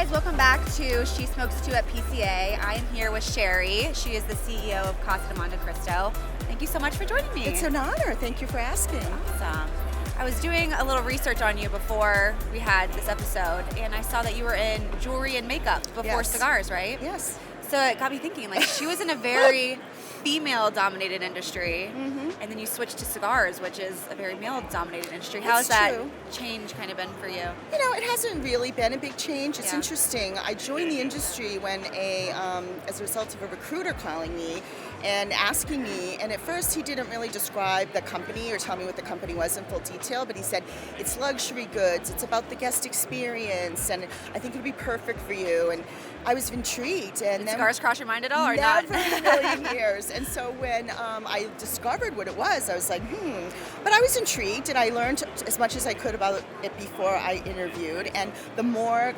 guys, welcome back to She Smokes Too at PCA. I am here with Sherri. She is the CEO of Casa de Montecristo. Thank you so much for joining me. It's an honor. Thank you for asking. Awesome. I was doing a little research on you before we had this episode, and I saw that you were in jewelry and makeup before Cigars, right? Yes. So it got me thinking, like, she was in a very female-dominated industry, and then you switched to cigars, which is a very male-dominated industry. How has that change kind of been for you? You know, it hasn't really been a big change. It's interesting. I joined the industry when as a result of a recruiter calling me and asking me, and at first he didn't really describe the company or tell me what the company was in full detail, but he said, it's luxury goods, it's about the guest experience, and I think it would be perfect for you. And I was intrigued. And Did then cigars cross your mind at all, or not? Never in a million years. And so when I discovered what it was, I was like, But I was intrigued, and I learned as much as I could about it before I interviewed. And the more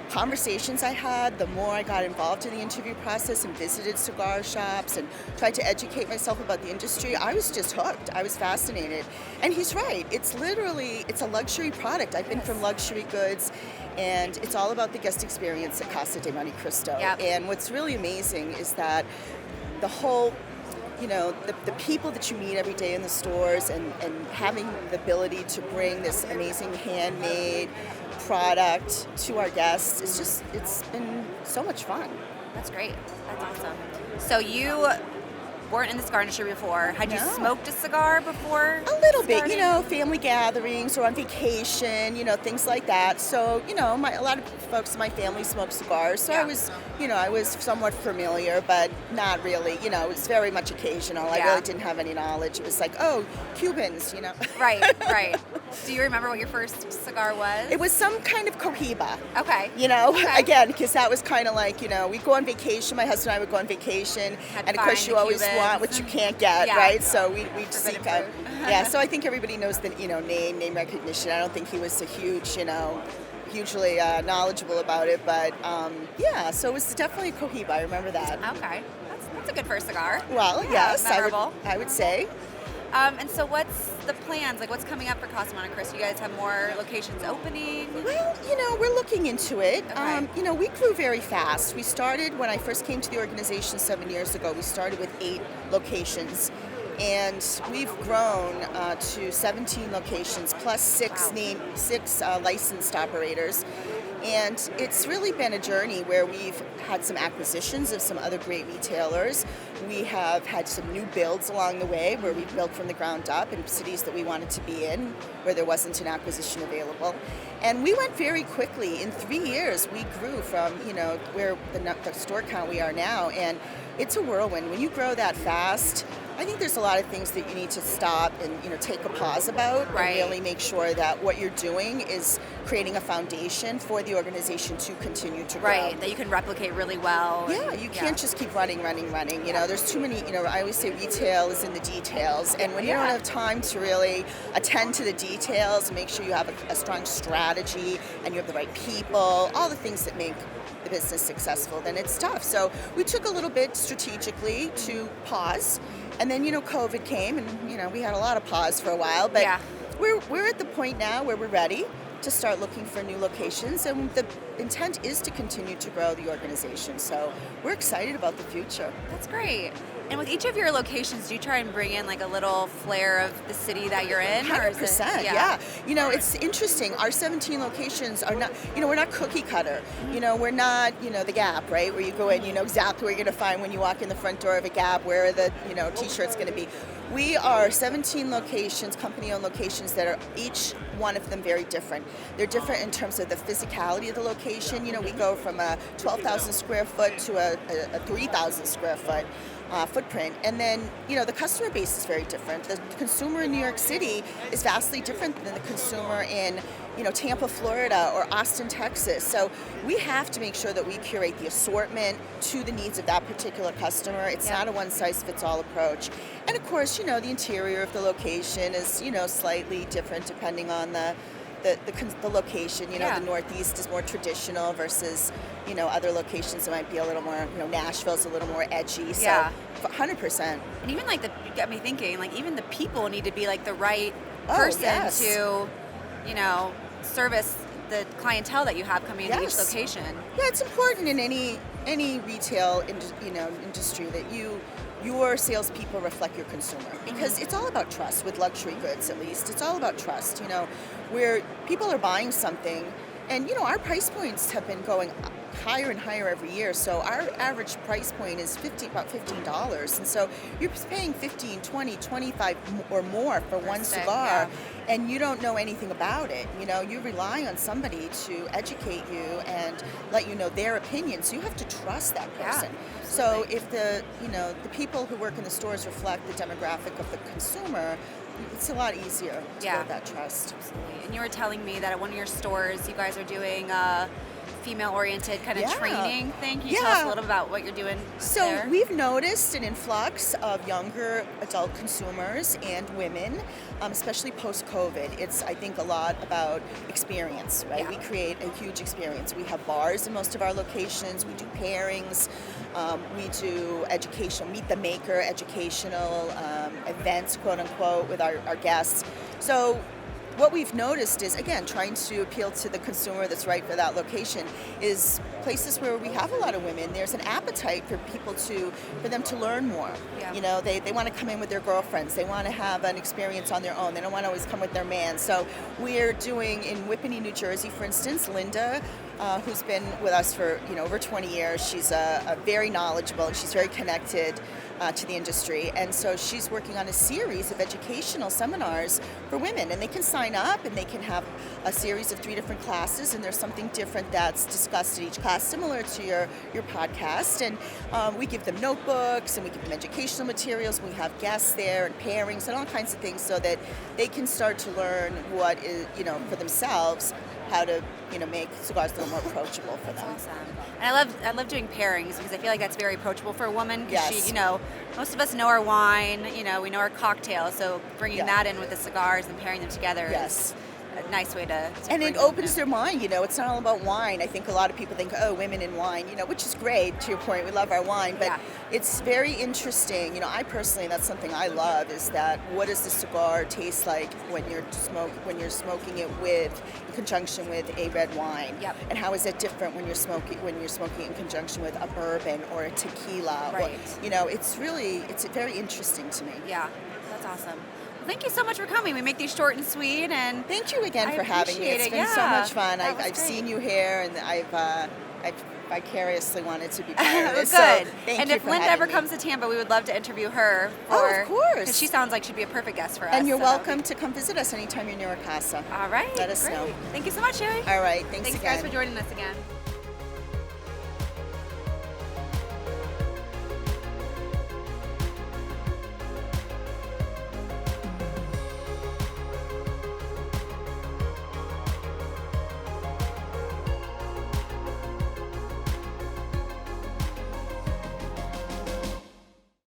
conversations I had, the more I got involved in the interview process and visited cigar shops and tried to educate myself about the industry. I was just hooked. I was fascinated. And he's right. It's a luxury product. I've been from luxury goods, and it's all about the guest experience at Casa de Montecristo. Yep. And what's really amazing is that the whole, the people that you meet every day in the stores and having the ability to bring this amazing handmade product to our guests, it's been so much fun. That's great. That's awesome. So you weren't in the cigar industry before. Had you smoked a cigar before? A little starting? bit, family gatherings or on vacation, things like that. So, a lot of folks in my family smoke cigars. So I was somewhat familiar, but not really. It was very much occasional. I really didn't have any knowledge. It was like, oh, Cubans, Right. Do you remember what your first cigar was? It was some kind of Cohiba. Okay. Again, because that was kind of like, we'd go on vacation. My husband and I would go on vacation. And of course, you always want what you can't get, right? So we'd seek out. So I think everybody knows the, name recognition. I don't think he was a huge, hugely knowledgeable about it. But, so it was definitely a Cohiba. I remember that. Okay. That's a good first cigar. Well, yes, memorable. I would say. And so what's the plans? Like, what's coming up for Casa de Montecristo? You guys have more locations opening? Well, we're looking into it. Okay. We grew very fast. We started, when I first came to the organization 7 years ago, we started with 8 locations. And we've grown to 17 locations, plus six licensed operators. And it's really been a journey where we've had some acquisitions of some other great retailers. We have had some new builds along the way where we've built from the ground up in cities that we wanted to be in, where there wasn't an acquisition available. And we went very quickly. In 3 years, we grew from, where the store count we are now. And it's a whirlwind. When you grow that fast, I think there's a lot of things that you need to stop and take a pause about, and really make sure that what you're doing is creating a foundation for the organization to continue to grow. Right, that you can replicate really well. Yeah, you can't just keep running. There's too many, I always say retail is in the details, and when you don't have time to really attend to the details and make sure you have a strong strategy and you have the right people, all the things that make the business successful, then it's tough. So we took a little bit strategically to pause. And then, COVID came, and, we had a lot of pause for a while. But we're at the point now where we're ready to start looking for new locations. And the intent is to continue to grow the organization. So we're excited about the future. That's great. And with each of your locations, do you try and bring in like a little flair of the city that you're in? 100%, yeah. It's interesting. Our 17 locations are not, we're not cookie cutter. We're not, the Gap, right? Where you go in, you know exactly what you're going to find when you walk in the front door of a Gap, where the, t-shirt's going to be. We are 17 locations, company-owned locations that are each one of them very different. They're different in terms of the physicality of the location. We go from a 12,000 square foot to a 3,000 square foot. Footprint. And then, the customer base is very different. The consumer in New York City is vastly different than the consumer in, Tampa, Florida, or Austin, Texas. So we have to make sure that we curate the assortment to the needs of that particular customer. It's not a one-size-fits-all approach. And of course, the interior of the location is, slightly different depending on the location. The Northeast is more traditional versus, other locations that might be a little more, Nashville's a little more edgy. So 100%. And even you got me thinking, even the people need to be the right person to, service the clientele that you have coming into each Yes. location. Yeah, it's important in any retail industry that your salespeople reflect your consumer, because it's all about trust. With luxury goods, at least, it's all about trust. Where people are buying something, and our price points have been going higher and higher every year. So our average price point is about $15, and so you're paying $15, $20, $25 or more for one cigar, and you don't know anything about it. You rely on somebody to educate you and let you know their opinion. So you have to trust that person. So if the people who work in the stores reflect the demographic of the consumer, it's a lot easier to build that trust. Absolutely. And you were telling me that at one of your stores, you guys are doing female-oriented kind of training thing. Can you tell us a little bit about what you're doing there? We've noticed an influx of younger adult consumers and women, especially post-COVID. It's, I think, a lot about experience, right? Yeah. We create a huge experience. We have bars in most of our locations. We do pairings. We do educational, meet the maker, educational events, quote unquote, with our guests. So what we've noticed is, again, trying to appeal to the consumer that's right for that location, is places where we have a lot of women. There's an appetite for them to learn more. Yeah. They want to come in with their girlfriends. They want to have an experience on their own. They don't want to always come with their man. So we're doing in Whippany, New Jersey, for instance, Linda, who's been with us for over 20 years. She's a very knowledgeable, and she's very connected to the industry, and so she's working on a series of educational seminars for women, and they can sign up and they can have a series of 3 different classes, and there's something different that's discussed in each class, similar to your podcast. And we give them notebooks, and we give them educational materials. We have guests there and pairings and all kinds of things, so that they can start to learn what is, for themselves, how to make cigars a little more approachable for them. That's awesome. And I love doing pairings, because I feel like that's very approachable for a woman. Because she, most of us know our wine, we know our cocktail. So bringing that in with the cigars and pairing them together is a nice way to and it opens their mind. It's not all about wine. I think a lot of people think, oh, women in wine, which is great. To your point, we love our wine, but it's very interesting. I personally, that's something I love, is that what does the cigar taste like when you're smoking it in conjunction with a red wine, and how is it different when you're smoking it in conjunction with a bourbon or a tequila? Right. It's very interesting to me. Yeah, that's awesome. Thank you so much for coming. We make these short and sweet, and thank you again for having me. It's been so much fun. I've seen you here, and I've vicariously wanted to be part of this. Good. So thank and you if for Linda having ever me. comes to Tampa, we would love to interview her. Of course. Because she sounds like she'd be a perfect guest for us. And you're welcome to come visit us anytime you're near our casa. All right. Let us know. Thank you so much, Sherri. All right. Thanks again. Thanks, guys, for joining us again.